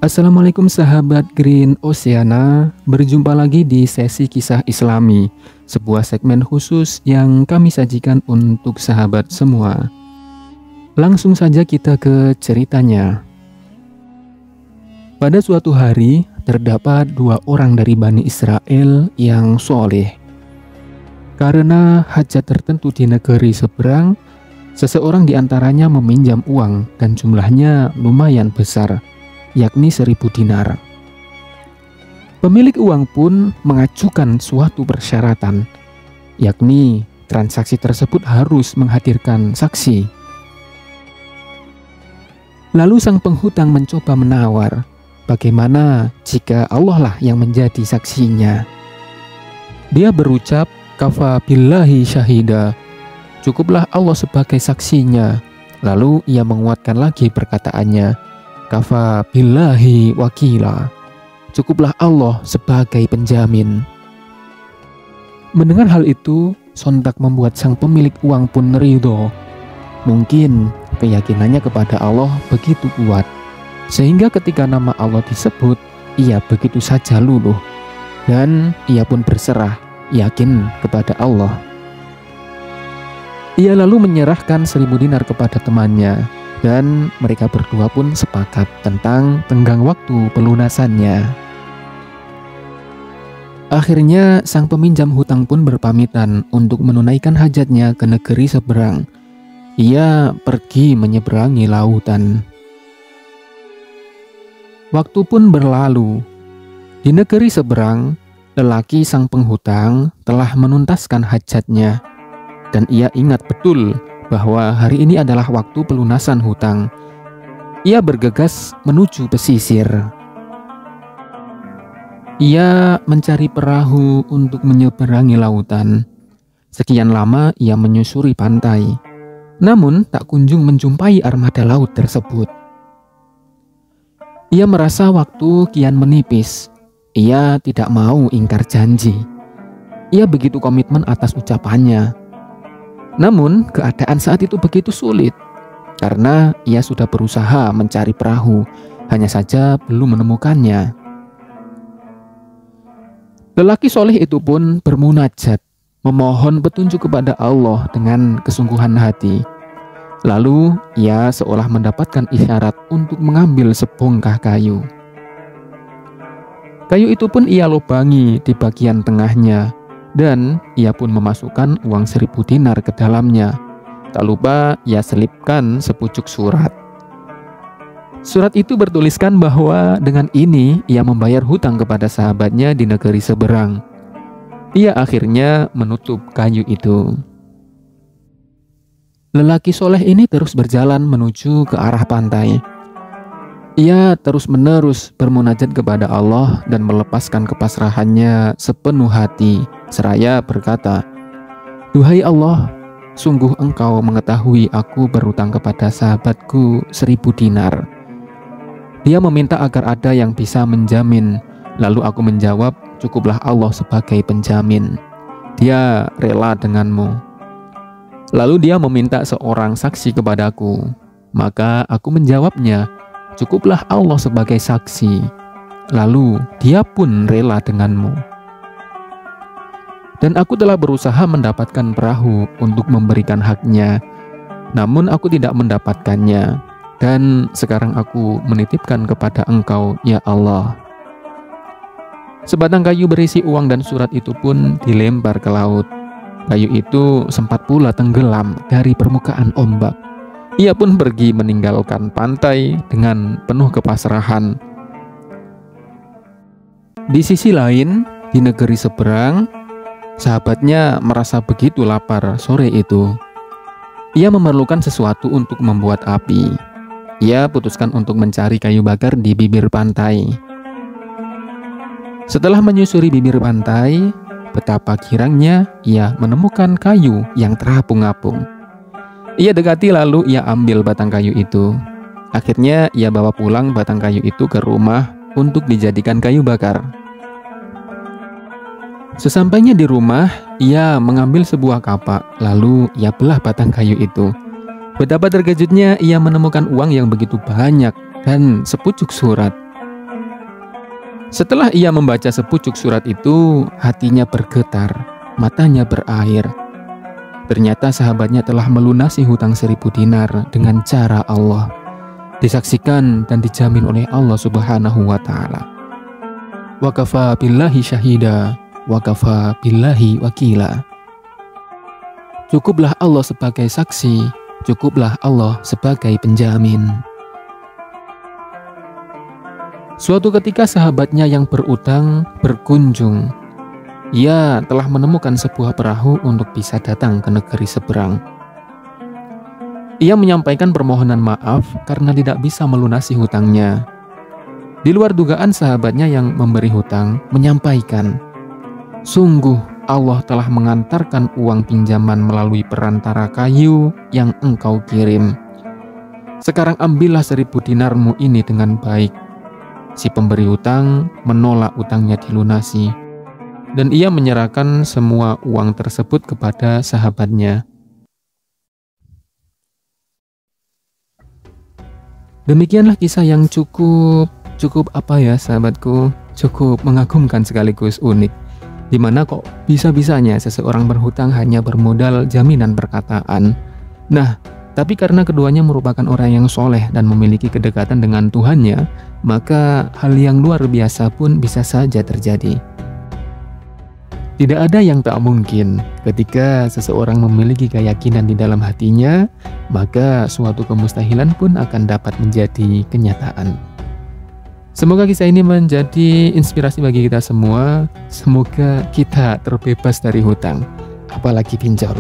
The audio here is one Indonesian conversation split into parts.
Assalamualaikum sahabat Green Oceana, berjumpa lagi di sesi kisah Islami, sebuah segmen khusus yang kami sajikan untuk sahabat semua. Langsung saja kita ke ceritanya. Pada suatu hari, terdapat dua orang dari Bani Israel yang soleh. Karena hajat tertentu di negeri seberang, seseorang di antaranya meminjam uang dan jumlahnya lumayan besar, yakni 1.000 dinar. Pemilik uang pun mengajukan suatu persyaratan, yakni transaksi tersebut harus menghadirkan saksi. Lalu sang penghutang mencoba menawar, bagaimana jika Allah lah yang menjadi saksinya. Dia berucap, "Kafa billahi syahida," cukuplah Allah sebagai saksinya. Lalu ia menguatkan lagi perkataannya, "Kafa billahi wakila," cukuplah Allah sebagai penjamin. Mendengar hal itu, sontak membuat sang pemilik uang pun ridho. Mungkin keyakinannya kepada Allah begitu kuat, sehingga ketika nama Allah disebut, ia begitu saja luluh, dan ia pun berserah, yakin kepada Allah. Ia lalu menyerahkan 1.000 dinar kepada temannya, dan mereka berdua pun sepakat tentang tenggang waktu pelunasannya. Akhirnya sang peminjam hutang pun berpamitan untuk menunaikan hajatnya ke negeri seberang. Ia pergi menyeberangi lautan. Waktu pun berlalu. Di negeri seberang, lelaki sang penghutang telah menuntaskan hajatnya, dan ia ingat betul bahwa hari ini adalah waktu pelunasan hutang. Ia bergegas menuju pesisir. Ia mencari perahu untuk menyeberangi lautan. Sekian lama ia menyusuri pantai, namun tak kunjung menjumpai armada laut tersebut. Ia merasa waktu kian menipis. Ia tidak mau ingkar janji. Ia begitu komitmen atas ucapannya. Namun keadaan saat itu begitu sulit, karena ia sudah berusaha mencari perahu, hanya saja belum menemukannya. Lelaki soleh itu pun bermunajat, memohon petunjuk kepada Allah dengan kesungguhan hati. Lalu ia seolah mendapatkan isyarat untuk mengambil sebongkah kayu. Kayu itu pun ia lubangi di bagian tengahnya, dan ia pun memasukkan uang 1.000 dinar ke dalamnya. Tak lupa ia selipkan sepucuk surat. Surat itu bertuliskan bahwa dengan ini ia membayar hutang kepada sahabatnya di negeri seberang. Ia akhirnya menutup kayu itu. Lelaki soleh ini terus berjalan menuju ke arah pantai. Ia terus-menerus bermunajat kepada Allah dan melepaskan kepasrahannya sepenuh hati, seraya berkata, "Duhai Allah, sungguh Engkau mengetahui aku berutang kepada sahabatku 1.000 dinar. Dia meminta agar ada yang bisa menjamin, lalu aku menjawab, cukuplah Allah sebagai penjamin. Dia rela denganmu. Lalu dia meminta seorang saksi kepadaku, maka aku menjawabnya, cukuplah Allah sebagai saksi. Lalu dia pun rela denganmu. Dan aku telah berusaha mendapatkan perahu untuk memberikan haknya, namun aku tidak mendapatkannya. Dan sekarang aku menitipkan kepada Engkau, ya Allah." Sebatang kayu berisi uang dan surat itu pun dilempar ke laut. Kayu itu sempat pula tenggelam dari permukaan ombak. Ia pun pergi meninggalkan pantai dengan penuh kepasrahan. Di sisi lain, di negeri seberang, sahabatnya merasa begitu lapar sore itu. Ia memerlukan sesuatu untuk membuat api. Ia putuskan untuk mencari kayu bakar di bibir pantai. Setelah menyusuri bibir pantai, betapa girangnya ia menemukan kayu yang terapung-apung. Ia dekati lalu ia ambil batang kayu itu. Akhirnya ia bawa pulang batang kayu itu ke rumah untuk dijadikan kayu bakar. Sesampainya di rumah, ia mengambil sebuah kapak, lalu ia belah batang kayu itu. Betapa terkejutnya ia menemukan uang yang begitu banyak dan sepucuk surat. Setelah ia membaca sepucuk surat itu, hatinya bergetar, matanya berair. Ternyata sahabatnya telah melunasi hutang 1000 dinar dengan cara Allah. Disaksikan dan dijamin oleh Allah Subhanahu wa Ta'ala. Wa kafa billahi syahida, wa kafa billahi wakila. Cukuplah Allah sebagai saksi, cukuplah Allah sebagai penjamin. Suatu ketika sahabatnya yang berutang berkunjung. Ia telah menemukan sebuah perahu untuk bisa datang ke negeri seberang. Ia menyampaikan permohonan maaf karena tidak bisa melunasi hutangnya. Di luar dugaan, sahabatnya yang memberi hutang menyampaikan, "Sungguh Allah telah mengantarkan uang pinjaman melalui perantara kayu yang engkau kirim. Sekarang ambillah 1000 dinarmu ini dengan baik." Si pemberi hutang menolak utangnya dilunasi, dan ia menyerahkan semua uang tersebut kepada sahabatnya. Demikianlah kisah yang cukup apa ya sahabatku, cukup mengagumkan sekaligus unik. Dimana kok bisa-bisanya seseorang berhutang hanya bermodal jaminan perkataan. Nah, tapi karena keduanya merupakan orang yang soleh dan memiliki kedekatan dengan Tuhannya, maka hal yang luar biasa pun bisa saja terjadi. Tidak ada yang tak mungkin. Ketika seseorang memiliki keyakinan di dalam hatinya, maka suatu kemustahilan pun akan dapat menjadi kenyataan. Semoga kisah ini menjadi inspirasi bagi kita semua. Semoga kita terbebas dari hutang, apalagi pinjol.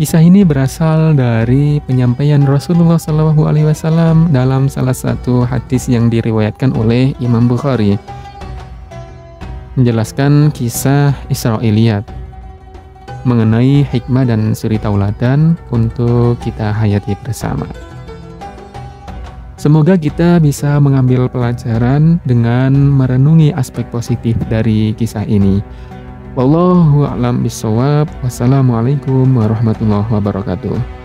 Kisah ini berasal dari penyampaian Rasulullah SAW dalam salah satu hadis yang diriwayatkan oleh Imam Bukhari, menjelaskan kisah Israiliyat mengenai hikmah dan suri tauladan untuk kita hayati bersama. Semoga kita bisa mengambil pelajaran dengan merenungi aspek positif dari kisah ini. Wallahu a'lam bishawab. Wassalamualaikum warahmatullahi wabarakatuh.